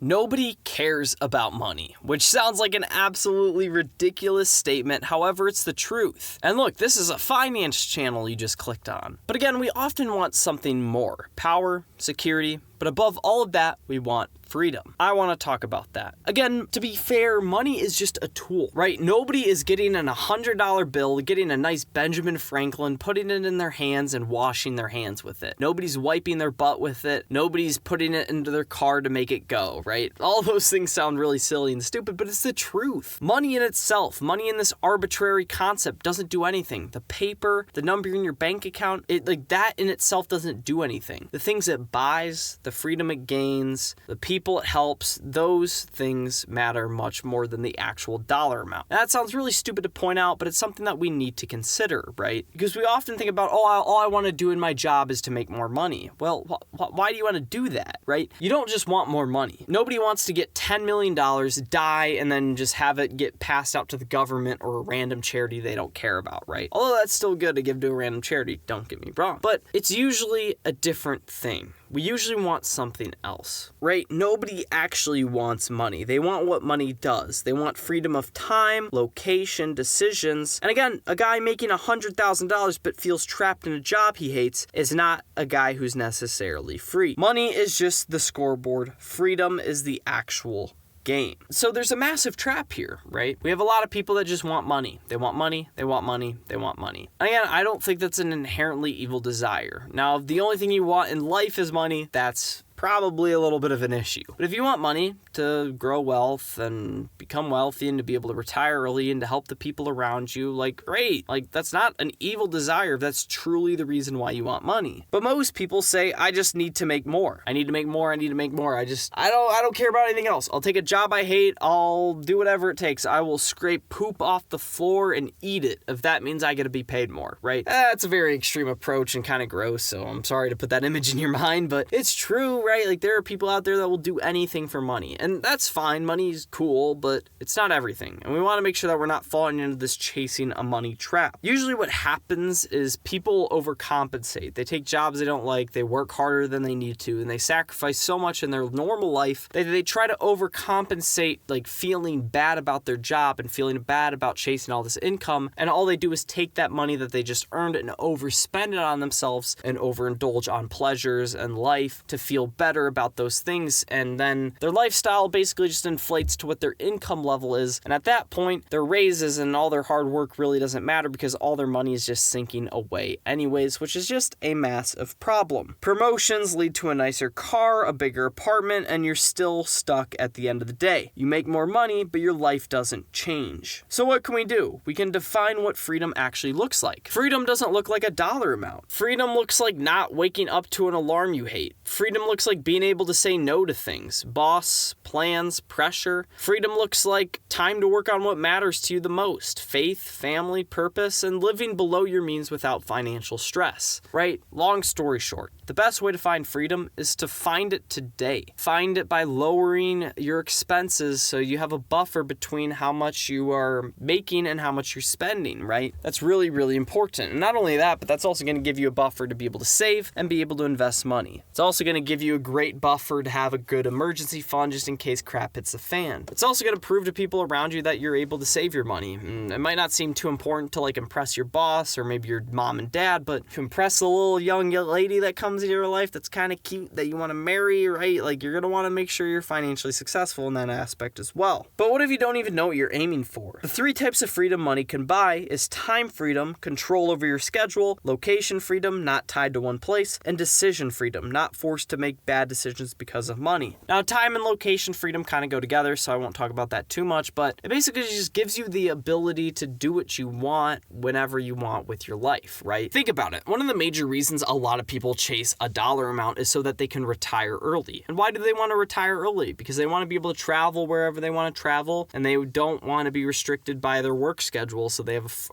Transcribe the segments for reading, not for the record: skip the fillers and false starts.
Nobody cares about money, which sounds like an absolutely ridiculous statement, however, it's the truth. And look, this is a finance channel you just clicked on. But again, we often want something more: power, security, but above all of that, we want freedom. I want to talk about that. Again, to be fair, money is just a tool, right? Nobody is getting an $100 bill, getting a nice Benjamin Franklin, putting it in their hands and washing their hands with it. Nobody's wiping their butt with it. Nobody's putting it into their car to make it go, right? All those things sound really silly and stupid, but it's the truth. Money in itself, money in this arbitrary concept doesn't do anything. The paper, the number in your bank account, that in itself doesn't do anything. The things it buys, the freedom it gains, the people it helps, those things matter much more than the actual dollar amount. Now, that sounds really stupid to point out, but it's something that we need to consider, right? Because we often think about, all I want to do in my job is to make more money. Well, why do you want to do that, right? You don't just want more money. Nobody wants to get $10 million, die, and then just have it get passed out to the government or a random charity they don't care about, right? Although that's still good to give to a random charity, don't get me wrong. But it's usually a different thing. We usually want something else, right? Nobody actually wants money. They want what money does. They want freedom of time, location, decisions. And again, a guy making $100,000 but feels trapped in a job he hates is not a guy who's necessarily free. Money is just the scoreboard. Freedom is the actual game. So there's a massive trap here, right? We have a lot of people that just want money. They want money, they want money, they want money. Again, I don't think that's an inherently evil desire. Now, if the only thing you want in life is money, that's probably a little bit of an issue. But if you want money to grow wealth and become wealthy and to be able to retire early and to help the people around you, great. That's not an evil desire if that's truly the reason why you want money. But most people say, I just need to make more. I need to make more. I need to make more. I don't care about anything else. I'll take a job I hate. I'll do whatever it takes. I will scrape poop off the floor and eat it if that means I get to be paid more, right? That's a very extreme approach and kind of gross, so I'm sorry to put that image in your mind, but it's true, right? There are people out there that will do anything for money, and that's fine. Money's cool, but it's not everything, and we want to make sure that we're not falling into this chasing a money trap. Usually what happens is people overcompensate. They take jobs they don't like, they work harder than they need to, and they sacrifice so much in their normal life that they try to overcompensate, feeling bad about their job and feeling bad about chasing all this income, and all they do is take that money that they just earned and overspend it on themselves and overindulge on pleasures and life to feel better about those things, and then their lifestyle basically just inflates to what their income level is, and at that point their raises and all their hard work really doesn't matter because all their money is just sinking away anyways, which is just a massive problem. Promotions lead to a nicer car, a bigger apartment, and you're still stuck at the end of the day. You make more money, but your life doesn't change. So what can we do? We can define what freedom actually looks like. Freedom doesn't look like a dollar amount. Freedom looks like not waking up to an alarm you hate. Freedom looks like being able to say no to things, boss, plans, pressure. Freedom looks like time to work on what matters to you the most: faith, family, purpose, and living below your means without financial stress, right? Long story short, the best way to find freedom is to find it today. Find it by lowering your expenses so you have a buffer between how much you are making and how much you're spending, right? That's really, really important. And not only that, but that's also going to give you a buffer to be able to save and be able to invest money. It's also going to give you a great buffer to have a good emergency fund just in case crap hits the fan. It's also going to prove to people around you that you're able to save your money. It might not seem too important to impress your boss or maybe your mom and dad, but to impress a little young lady that comes into your life that's kind of cute that you want to marry, right? You're going to want to make sure you're financially successful in that aspect as well. But what if you don't even know what you're aiming for? The 3 types of freedom money can buy is time freedom, control over your schedule, location freedom, not tied to one place, and decision freedom, not forced to make bad decisions because of money. Now, time and location freedom kind of go together, so I won't talk about that too much, but it basically just gives you the ability to do what you want whenever you want with your life, right? Think about it. One of the major reasons a lot of people chase a dollar amount is so that they can retire early. And why do they want to retire early? Because they want to be able to travel wherever they want to travel, and they don't want to be restricted by their work schedule, so they have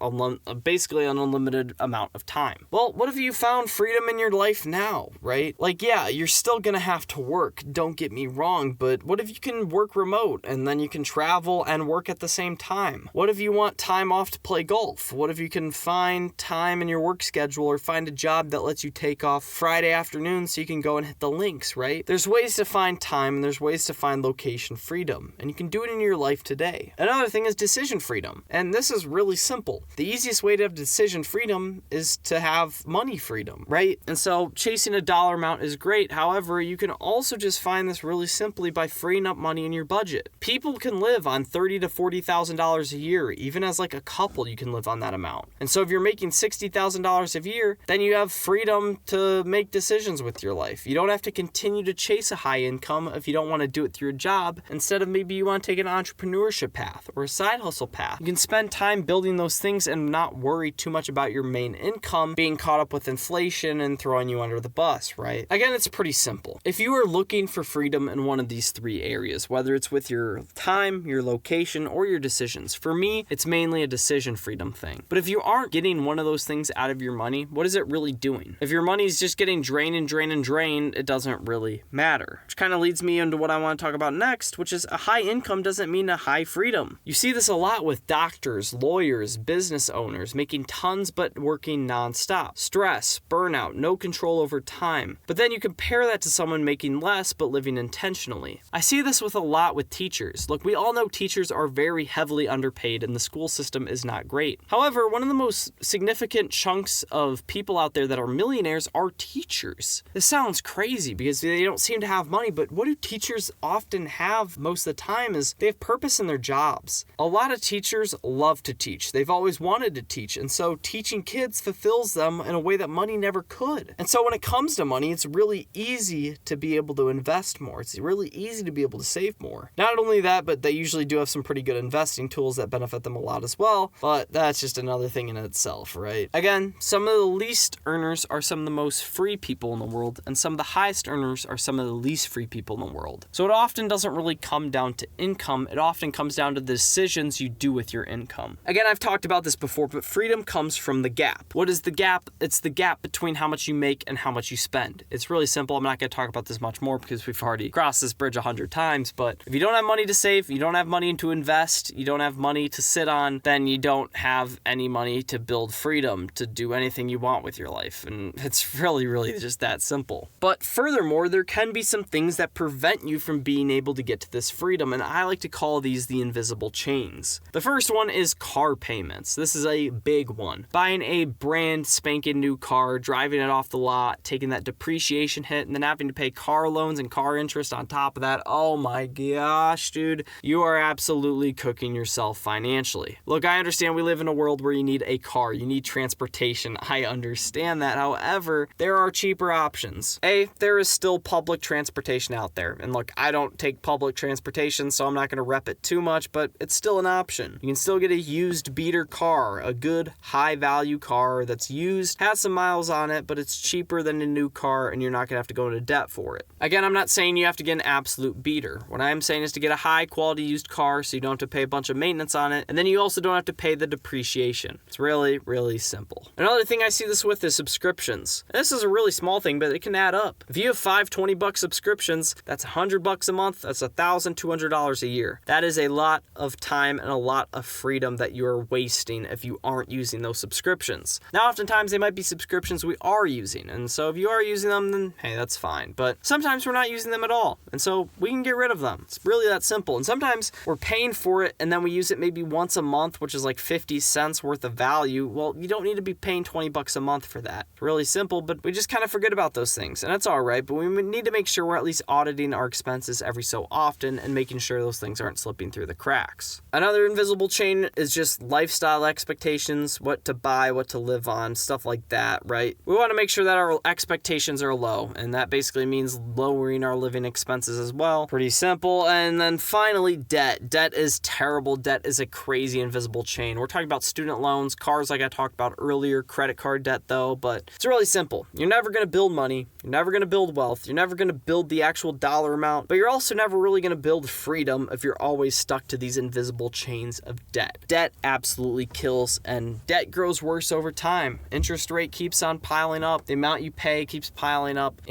basically an unlimited amount of time. Well, what if you found freedom in your life now, right? Yeah, you're still gonna have to work, don't get me wrong, but what if you can work remote and then you can travel and work at the same time? What if you want time off to play golf? What if you can find time in your work schedule or find a job that lets you take off Friday afternoon so you can go and hit the links, right? There's ways to find time and there's ways to find location freedom, and you can do it in your life today. Another thing is decision freedom, and this is really simple. The easiest way to have decision freedom is to have money freedom, right? And so chasing a dollar amount is great. However, you can also just find this really simply by freeing up money in your budget. People can live on $30,000 to $40,000 a year. Even as like a couple, you can live on that amount. And so if you're making $60,000 a year, then you have freedom to make decisions with your life. You don't have to continue to chase a high income if you don't want to do it through a job. Instead of maybe you want to take an entrepreneurship path or a side hustle path. You can spend time building those things and not worry too much about your main income being caught up with inflation and throwing you under the bus, right? Again, it's pretty simple. If you are looking for freedom in one of these three areas, whether it's with your time, your location, or your decisions, for me, it's mainly a decision freedom thing. But if you aren't getting one of those things out of your money, what is it really doing? If your money is just getting drained and drained and drained, it doesn't really matter. Which kind of leads me into what I want to talk about next, which is a high income doesn't mean a high freedom. You see this a lot with doctors, lawyers, business owners, making tons but working nonstop. Stress, burnout, no control over time. But then you compare that to someone making less but living intentionally. I see this with a lot with teachers. Look, we all know teachers are very heavily underpaid and the school system is not great. However, one of the most significant chunks of people out there that are millionaires are teachers. This sounds crazy because they don't seem to have money, but what do teachers often have most of the time is they have purpose in their jobs. A lot of teachers love to teach. They've always wanted to teach, and so teaching kids fulfills them in a way that money never could. And so when it comes to money, it's really easy to be able to invest more. It's really easy to be able to save more. Not only that, but they usually do have some pretty good investing tools that benefit them a lot as well, but that's just another thing in itself, right? Again, some of the least earners are some of the most free people in the world, and some of the highest earners are some of the least free people in the world. So it often doesn't really come down to income. It often comes down to the decisions you do with your income. Again, I've talked about this before, but freedom comes from the gap. What is the gap? It's the gap between how much you make and how much you spend. It's really simple. I'm not going to talk about this much more because we've already crossed this bridge 100 times, but if you don't have money to save, you don't have money to invest, you don't have money to sit on, then you don't have any money to build freedom to do anything you want with your life. And it's really just that simple. But furthermore, there can be some things that prevent you from being able to get to this freedom, and I like to call these the invisible chains. The first one is car payments. This is a big one. Buying a brand spanking new car, driving it off the lot, taking that depreciation hit, and then having to pay car loans and car interest on top of that. Oh my gosh, dude. You are absolutely cooking yourself financially. Look, I understand we live in a world where you need a car, you need transportation. I understand that. However, there are cheaper options. There is still public transportation out there. And look, I don't take public transportation, so I'm not going to rep it too much, but it's still an option. You can still get a used beater car, a good high value car that's used, has some miles on it, but it's cheaper than a new car and you're not going to have to go into debt for it. Again, I'm not saying you have to get an absolute beater. What I am saying is to get a high quality used car so you don't have to pay a bunch of maintenance on it, and then you also don't have to pay the depreciation. It's really simple. Another thing I see this with is subscriptions. And this is a really small thing, but it can add up. If you have 5 $20 subscriptions, that's $100 a month, that's $1,200 a year. That is a lot of time and a lot of freedom that you are wasting if you aren't using those subscriptions. Now, oftentimes they might be subscriptions we are using, and so if you are using them, then hey, that's fine. But sometimes we're not using them at all, and so we can get rid of them. It's really that simple. And sometimes we're paying for it and then we use it maybe once a month, which is like 50 cents worth of value. Well, you don't need to be paying $20 a month for that. It's really simple, but we just kind of forget about those things, and that's all right. But we need to make sure we're at least auditing our expenses every so often and making sure those things aren't slipping through the cracks. Another invisible chain is just lifestyle expectations, what to buy, what to live on, stuff like that, right? We want to make sure that our expectations are low, and that basically means lowering our living expenses as well. Pretty simple. And then finally, debt. Debt is terrible. Debt is a crazy invisible chain. We're talking about student loans, cars like I talked about earlier, credit card debt though, but it's really simple. You're never going to build money. You're never going to build wealth. You're never going to build the actual dollar amount, but you're also never really going to build freedom if you're always stuck to these invisible chains of debt. Debt absolutely kills, and debt grows worse over time. Interest rate keeps on piling up. The amount you pay keeps piling up.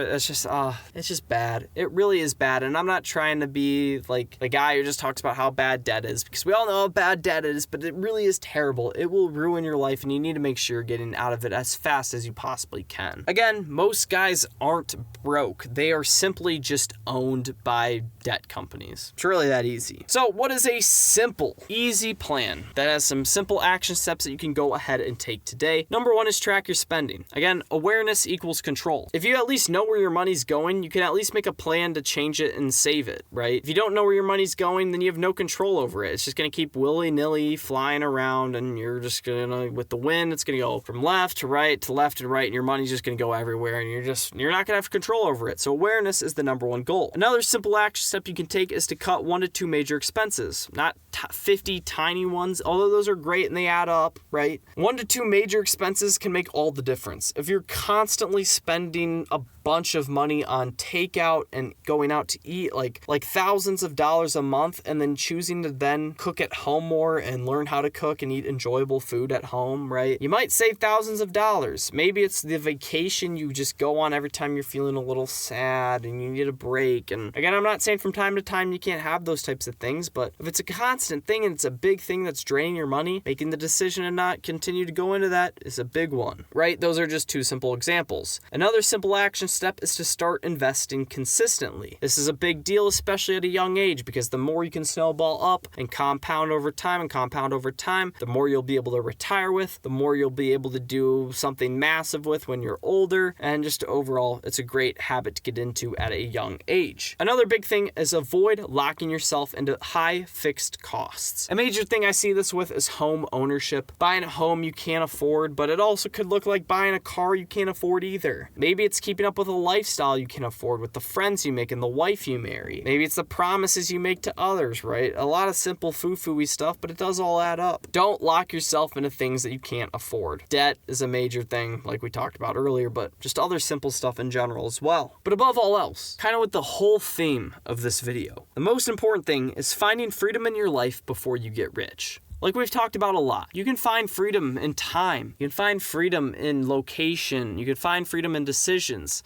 it's just bad. It really is bad. And I'm not trying to be like the guy who just talks about how bad debt is, because we all know how bad debt is, but it really is terrible. It will ruin your life, and you need to make sure you're getting out of it as fast as you possibly can. Again, most guys aren't broke. They are simply just owned by debt companies. It's really that easy. So what is a simple, easy plan that has some simple action steps that you can go ahead and take today? Number one is track your spending. Again, awareness equals control. If you at least know where your money's going, you can at least make a plan to change it and save it, right? If you don't know where your money's going, then you have no control over it. It's just going to keep willy-nilly flying around, and you're just going to, with the wind, it's going to go from left to right to left to right, and your money's just going to go everywhere, and you're not going to have control over it. So awareness is the number one goal. Another simple action step you can take is to cut 1 to 2 major expenses, not 50 tiny ones, although those are great and they add up, right? 1 to 2 major expenses can make all the difference. If you're constantly spending a bunch of money on takeout and going out to eat like thousands of dollars a month, and then choosing to then cook at home more and learn how to cook and eat enjoyable food at home, right? You might save thousands of dollars. Maybe it's the vacation you just go on every time you're feeling a little sad and you need a break. And again, I'm not saying from time to time you can't have those types of things, but if it's a constant thing and it's a big thing that's draining your money, making the decision to not continue to go into that is a big one, right? Those are just 2 simple examples. Another simple action step is to start investing consistently. This is a big deal, especially at a young age, because the more you can snowball up and compound over time, the more you'll be able to retire with, the more you'll be able to do something massive with when you're older, and just overall, it's a great habit to get into at a young age. Another big thing is avoid locking yourself into high fixed costs. A major thing I see this with is home ownership. Buying a home you can't afford, but it also could look like buying a car you can't afford either. Maybe it's keeping up with a lifestyle you can afford with the friends you make and the wife you marry. Maybe it's the promises you make to others, right? A lot of simple foo-foo-y stuff, but it does all add up. Don't lock yourself into things that you can't afford. Debt is a major thing, like we talked about earlier, but just other simple stuff in general as well. But above all else, kind of with the whole theme of this video, the most important thing is finding freedom in your life before you get rich. Like we've talked about a lot, you can find freedom in time. You can find freedom in location. You can find freedom in decisions.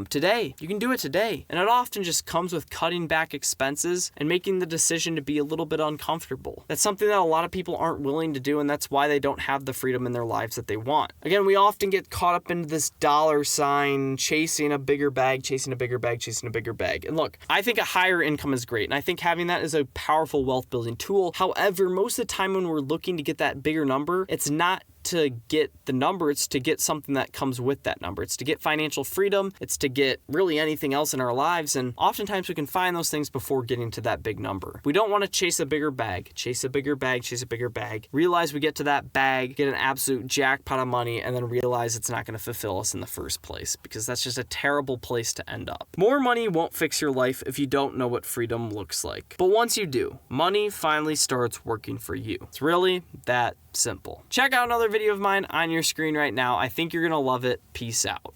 Today, you can do it today. And it often just comes with cutting back expenses and making the decision to be a little bit uncomfortable. That's something that a lot of people aren't willing to do, and that's why they don't have the freedom in their lives that they want. Again, we often get caught up into this dollar sign, chasing a bigger bag, chasing a bigger bag, chasing a bigger bag. And look, I think a higher income is great, and I think having that is a powerful wealth building tool. However, most of the time when we're looking to get that bigger number, it's not to get the number, it's to get something that comes with that number. It's to get financial freedom. It's to get really anything else in our lives. And oftentimes we can find those things before getting to that big number. We don't want to chase a bigger bag, chase a bigger bag, chase a bigger bag. Realize we get to that bag, get an absolute jackpot of money, and then realize it's not going to fulfill us in the first place, because that's just a terrible place to end up. More money won't fix your life if you don't know what freedom looks like. But once you do, money finally starts working for you. It's really that simple. Check out another video of mine on your screen right now. I think you're going to love it. Peace out.